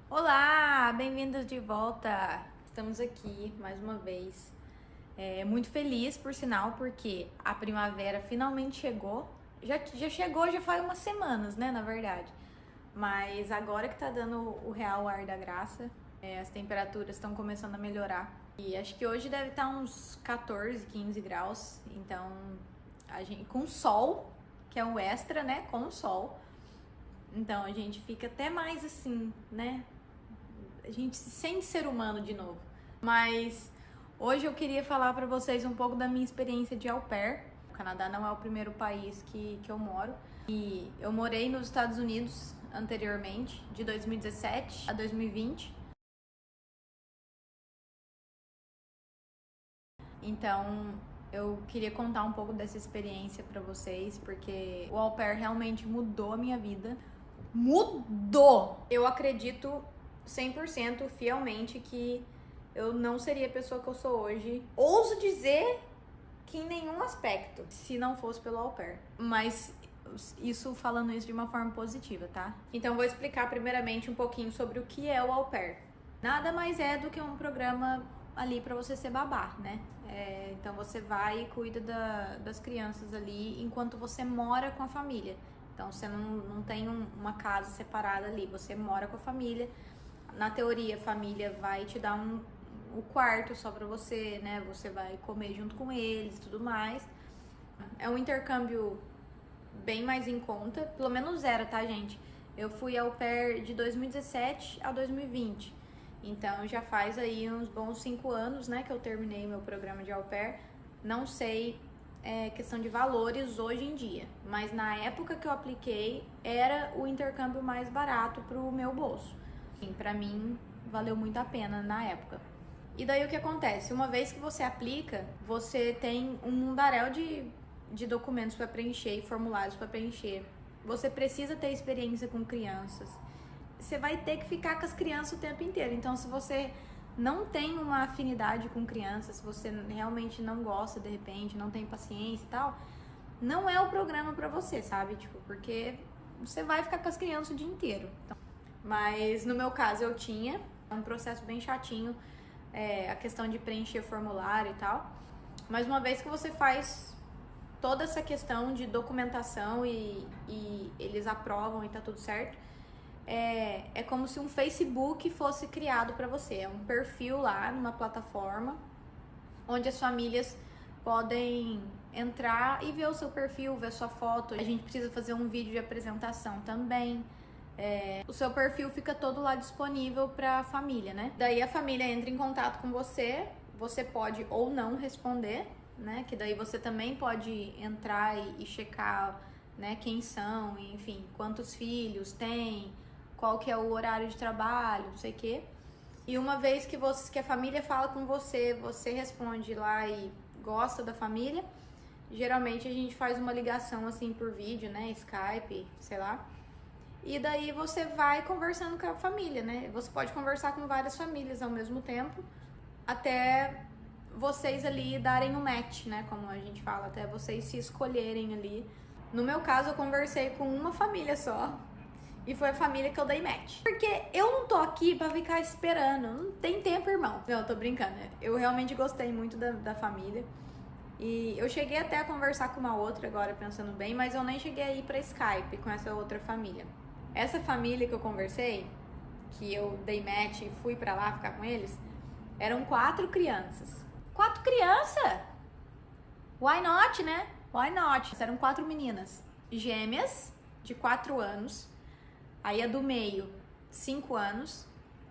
Olá, bem-vindos de volta. Estamos aqui mais uma vez. Muito feliz, por sinal, porque a primavera finalmente chegou. Já chegou, já faz umas semanas, né, na verdade. Mas agora que tá dando o real ar da graça, as temperaturas estão começando a melhorar. E acho que hoje deve estar uns 14, 15 graus. Então, a gente com sol, que é o extra, né, com o sol. Então, a gente fica até mais assim, né? A gente se sente ser humano de novo. Mas hoje eu queria falar pra vocês um pouco da minha experiência de au pair. O Canadá não é o primeiro país que eu moro. E eu morei nos Estados Unidos anteriormente, de 2017 a 2020. Então, eu queria contar um pouco dessa experiência pra vocês, porque o au pair realmente mudou a minha vida. Mudou! Eu acredito 100% fielmente que eu não seria a pessoa que eu sou hoje. Ouso dizer que em nenhum aspecto, se não fosse pelo au pair. Mas falando isso de uma forma positiva, tá? Então vou explicar primeiramente um pouquinho sobre o que é o au pair. Nada mais é do que um programa ali pra você ser babá, né? Então você vai e cuida das crianças ali enquanto você mora com a família. Então você não tem uma casa separada ali, você mora com a família. Na teoria, a família vai te dar o quarto só pra você, né? Você vai comer junto com eles e tudo mais. É um intercâmbio bem mais em conta, pelo menos era, tá, gente? Eu fui au pair de 2017 a 2020. Então já faz aí uns bons 5 anos, né, que eu terminei meu programa de au pair. Não sei questão de valores hoje em dia, mas na época que eu apliquei era o intercâmbio mais barato pro meu bolso. E pra mim valeu muito a pena na época. E daí o que acontece? Uma vez que você aplica, você tem um mundaréu de documentos para preencher e formulários para preencher. Você precisa ter experiência com crianças. Você vai ter que ficar com as crianças o tempo inteiro. Então, se você não tem uma afinidade com crianças, se você realmente não gosta, de repente, não tem paciência e tal, não é o programa pra você, sabe? Tipo, porque você vai ficar com as crianças o dia inteiro. Então, mas no meu caso eu tinha um processo bem chatinho, a questão de preencher formulário e tal. Mas uma vez que você faz toda essa questão de documentação e eles aprovam e tá tudo certo, é como se um Facebook fosse criado para você. É um perfil lá numa plataforma onde as famílias podem entrar e ver o seu perfil, ver a sua foto. A gente precisa fazer um vídeo de apresentação também. O seu perfil fica todo lá disponível para a família, né? Daí a família entra em contato com você, você pode ou não responder, né? Que daí você também pode entrar e checar, né, quem são, enfim, quantos filhos tem, qual que é o horário de trabalho, não sei o quê. E uma vez que a família fala com você, você responde lá e gosta da família, geralmente a gente faz uma ligação assim por vídeo, né, Skype, sei lá. E daí você vai conversando com a família, né? Você pode conversar com várias famílias ao mesmo tempo, até vocês ali darem um match, né? Como a gente fala, até vocês se escolherem ali. No meu caso, eu conversei com uma família só. E foi a família que eu dei match. Porque eu não tô aqui pra ficar esperando. Não tem tempo, irmão. Não, eu tô brincando. Eu realmente gostei muito da família. E eu cheguei até a conversar com uma outra agora, pensando bem, mas eu nem cheguei a ir pra Skype com essa outra família. Essa família que eu conversei, que eu dei match e fui pra lá ficar com eles, eram 4 crianças. 4 crianças? Why not, né? Why not? Eram 4 meninas gêmeas de 4 anos. Aí a do meio, 5 anos.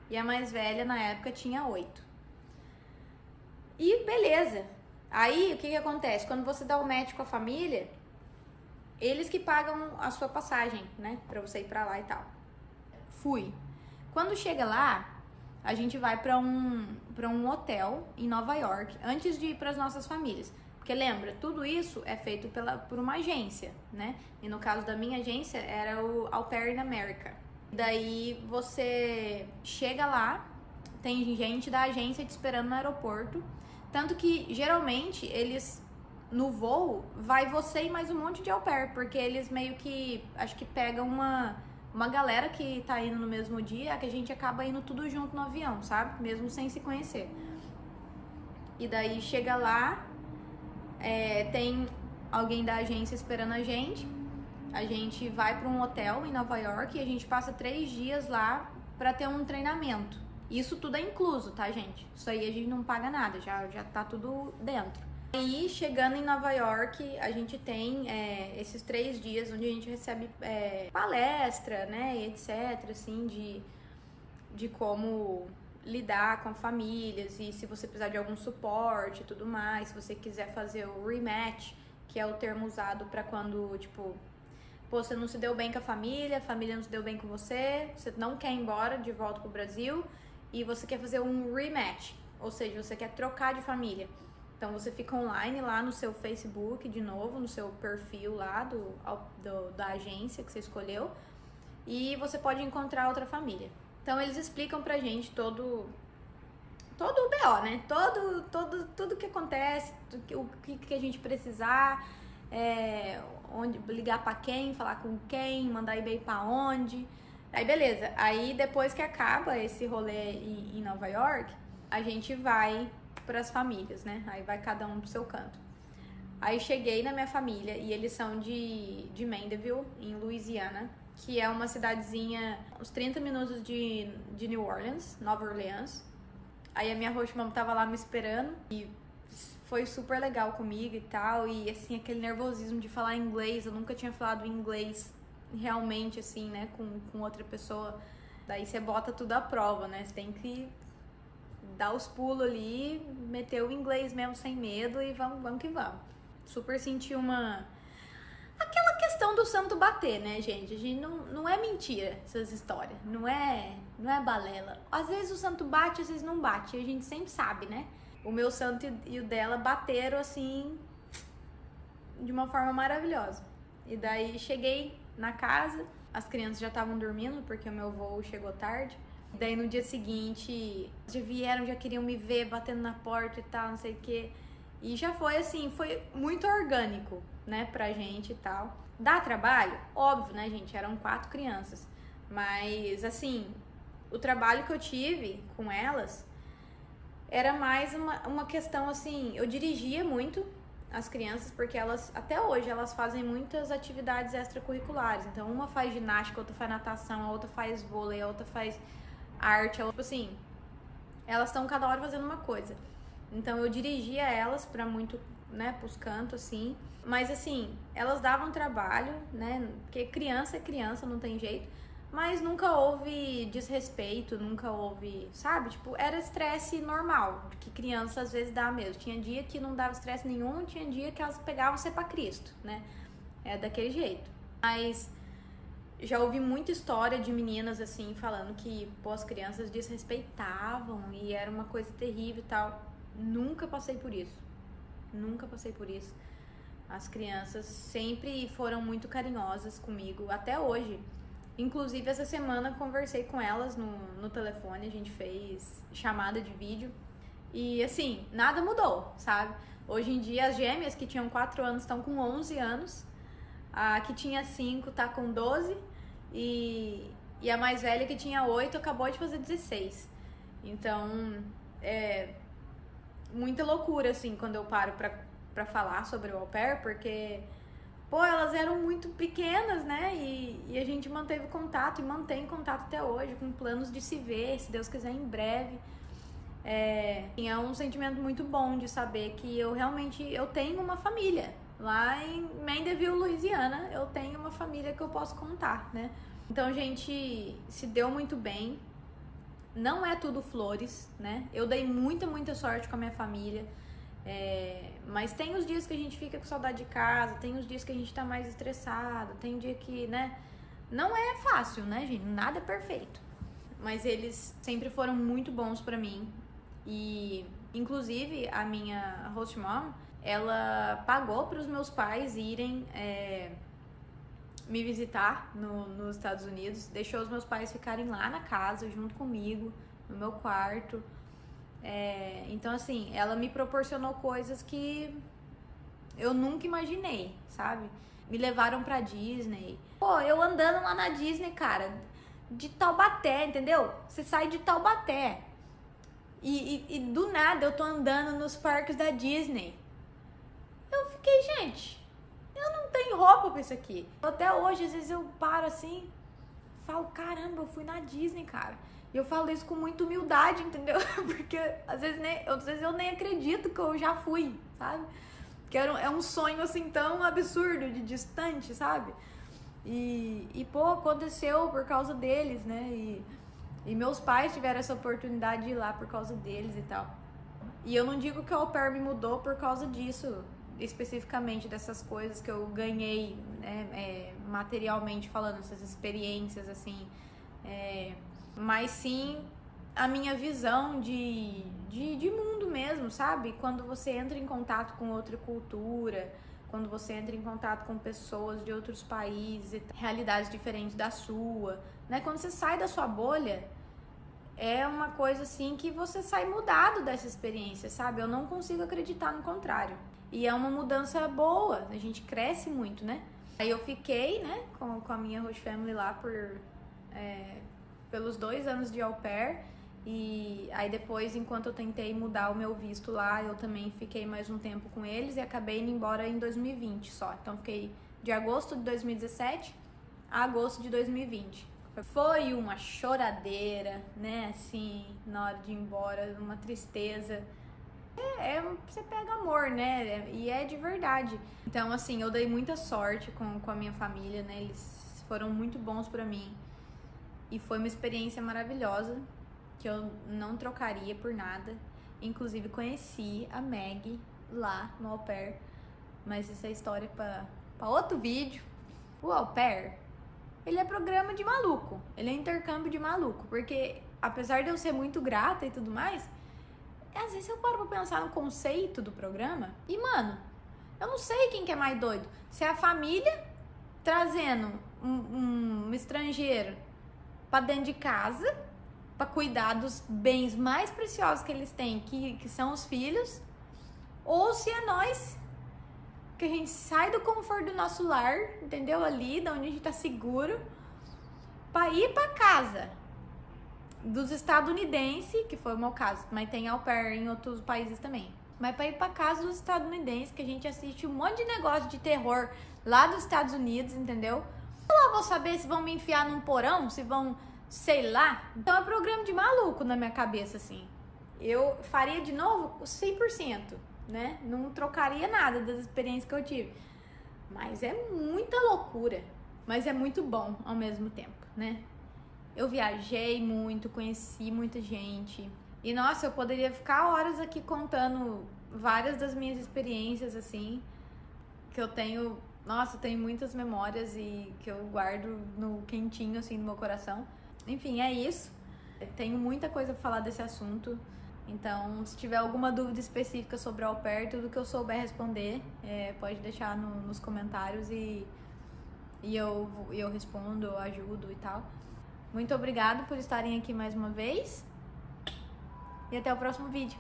E a mais velha, na época, tinha 8. E beleza. Aí, o que acontece? Quando você dá o match com a família, eles que pagam a sua passagem, né? Pra você ir pra lá e tal. Fui. Quando chega lá, a gente vai pra um hotel em Nova York, antes de ir pras nossas famílias. Porque lembra, tudo isso é feito por uma agência, né? E no caso da minha agência, era o Au Pair in America. Daí você chega lá, tem gente da agência te esperando no aeroporto. Tanto que, geralmente, eles, no voo, vai você e mais um monte de au pair. Porque eles meio que, acho que pegam uma galera que tá indo no mesmo dia, que a gente acaba indo tudo junto no avião, sabe? Mesmo sem se conhecer. E daí chega lá, tem alguém da agência esperando a gente vai pra um hotel em Nova York e a gente passa 3 dias lá pra ter um treinamento. Isso tudo é incluso, tá, gente? Isso aí a gente não paga nada, já tá tudo dentro. Aí, chegando em Nova York, a gente tem esses 3 dias onde a gente recebe palestra, né, e etc, assim, de como lidar com famílias e se você precisar de algum suporte e tudo mais, se você quiser fazer o rematch, que é o termo usado pra quando, tipo, pô, você não se deu bem com a família não se deu bem com você não quer ir embora de volta pro Brasil e você quer fazer um rematch, ou seja, você quer trocar de família. Então você fica online lá no seu Facebook, de novo, no seu perfil lá da agência que você escolheu, e você pode encontrar outra família. Então eles explicam pra gente todo o BO, né? Tudo que acontece, o que a gente precisar, onde ligar pra quem, falar com quem, mandar e-mail pra onde. Aí beleza, aí depois que acaba esse rolê em Nova York, a gente vai pras famílias, né? Aí vai cada um pro seu canto. Aí cheguei na minha família e eles são de Mandeville, em Louisiana, que é uma cidadezinha uns 30 minutos de New Orleans, Nova Orleans. Aí a minha host mom tava lá me esperando e foi super legal comigo e tal. E assim, aquele nervosismo de falar inglês, eu nunca tinha falado inglês realmente assim, né, com outra pessoa. Daí você bota tudo à prova, né? Você tem que dar os pulos ali, meter o inglês mesmo sem medo e vamos que vamos. Super senti aquela questão do santo bater, né, gente? A gente não é mentira essas histórias, não é balela. Às vezes o santo bate, às vezes não bate, a gente sempre sabe, né? O meu santo e o dela bateram assim de uma forma maravilhosa. E daí cheguei na casa, as crianças já estavam dormindo porque o meu voo chegou tarde. Daí no dia seguinte já vieram, já queriam me ver batendo na porta e tal, não sei o que. E já foi assim, foi muito orgânico, né, pra gente e tal. Dá trabalho? Óbvio, né, gente? Eram 4 crianças. Mas, assim, o trabalho que eu tive com elas era mais uma questão, assim, eu dirigia muito as crianças, porque elas, até hoje, elas fazem muitas atividades extracurriculares. Então, uma faz ginástica, a outra faz natação, a outra faz vôlei, a outra faz arte, a outra, assim, elas estão cada hora fazendo uma coisa. Então eu dirigia elas pra muito, né, pros cantos, assim. Mas assim, elas davam trabalho, né, porque criança é criança, não tem jeito. Mas nunca houve desrespeito, nunca houve, sabe? Tipo, era estresse normal, que criança às vezes dá mesmo. Tinha dia que não dava estresse nenhum, tinha dia que elas pegavam você pra Cristo, né? É daquele jeito. Mas já ouvi muita história de meninas, assim, falando que, pô, as crianças desrespeitavam e era uma coisa terrível e tal. Nunca passei por isso. Nunca passei por isso. As crianças sempre foram muito carinhosas comigo, até hoje. Inclusive, essa semana conversei com elas no telefone, a gente fez chamada de vídeo. E, assim, nada mudou, sabe? Hoje em dia, as gêmeas que tinham 4 anos estão com 11 anos. A que tinha 5 tá com 12. E a mais velha que tinha 8 acabou de fazer 16. Então, muita loucura, assim, quando eu paro pra falar sobre o au pair, porque, pô, elas eram muito pequenas, né, e a gente manteve contato, e mantém contato até hoje, com planos de se ver, se Deus quiser, em breve. É um sentimento muito bom de saber que eu tenho uma família. Lá em Mandeville, Louisiana, eu tenho uma família que eu posso contar, né. Então, a gente se deu muito bem. Não é tudo flores, né? Eu dei muita sorte com a minha família. Mas tem os dias que a gente fica com saudade de casa, tem os dias que a gente tá mais estressado, tem dia que, né? Não é fácil, né, gente? Nada é perfeito. Mas eles sempre foram muito bons pra mim. E, inclusive, a minha host mom, ela pagou pros meus pais irem me visitar nos Estados Unidos, deixou os meus pais ficarem lá na casa, junto comigo, no meu quarto. Então, assim, ela me proporcionou coisas que eu nunca imaginei, sabe? Me levaram pra Disney. Pô, eu andando lá na Disney, cara, de Taubaté, entendeu? Você sai de Taubaté. E do nada eu tô andando nos parques da Disney. Eu fiquei, gente, eu não tenho roupa pra isso aqui. Até hoje, às vezes eu paro assim, falo, caramba, eu fui na Disney, cara. E eu falo isso com muita humildade, entendeu? Porque às vezes eu nem acredito que eu já fui, sabe? Que é um sonho assim tão absurdo, de distante, sabe? E pô, aconteceu por causa deles, né? E meus pais tiveram essa oportunidade de ir lá por causa deles e tal. E eu não digo que o au pair me mudou por causa disso, especificamente dessas coisas que eu ganhei, né, materialmente falando, essas experiências, assim. Mas sim a minha visão de mundo mesmo, sabe? Quando você entra em contato com outra cultura, quando você entra em contato com pessoas de outros países, realidades diferentes da sua, né? Quando você sai da sua bolha, é uma coisa assim que você sai mudado dessa experiência, sabe? Eu não consigo acreditar no contrário. E é uma mudança boa, a gente cresce muito, né? Aí eu fiquei, né, com a minha host family lá pelos 2 anos de au pair. E aí depois, enquanto eu tentei mudar o meu visto lá, eu também fiquei mais um tempo com eles e acabei indo embora em 2020 só. Então fiquei de agosto de 2017 a agosto de 2020. Foi uma choradeira, né, assim, na hora de ir embora, uma tristeza. Você pega amor, né, e é de verdade. Então, assim, eu dei muita sorte com a minha família, né, eles foram muito bons pra mim. E foi uma experiência maravilhosa, que eu não trocaria por nada. Inclusive, conheci a Maggie lá no au pair, mas essa é história pra outro vídeo. O au pair, ele é programa de maluco, ele é intercâmbio de maluco, porque apesar de eu ser muito grata e tudo mais, às vezes eu paro pra pensar no conceito do programa e, mano, eu não sei quem que é mais doido. Se é a família trazendo um estrangeiro pra dentro de casa, pra cuidar dos bens mais preciosos que eles têm, que são os filhos, ou se é nós, que a gente sai do conforto do nosso lar, entendeu? Ali, da onde a gente tá seguro, pra ir pra casa dos estadunidenses, que foi o meu caso, mas tem au pair em outros países também. Mas pra ir pra casa dos estadunidenses, que a gente assiste um monte de negócio de terror lá dos Estados Unidos, entendeu? Eu lá vou saber se vão me enfiar num porão, se vão, sei lá. Então é programa de maluco na minha cabeça, assim. Eu faria de novo 100%. Né? Não trocaria nada das experiências que eu tive. Mas é muita loucura. Mas é muito bom ao mesmo tempo, né? Eu viajei muito, conheci muita gente. E, nossa, eu poderia ficar horas aqui contando várias das minhas experiências, assim, que eu tenho... Nossa, eu tenho muitas memórias e que eu guardo no quentinho, assim, no meu coração. Enfim, é isso. Eu tenho muita coisa pra falar desse assunto. Então, se tiver alguma dúvida específica sobre au pair, tudo que eu souber responder, pode deixar nos comentários e eu respondo, eu ajudo e tal. Muito obrigada por estarem aqui mais uma vez e até o próximo vídeo.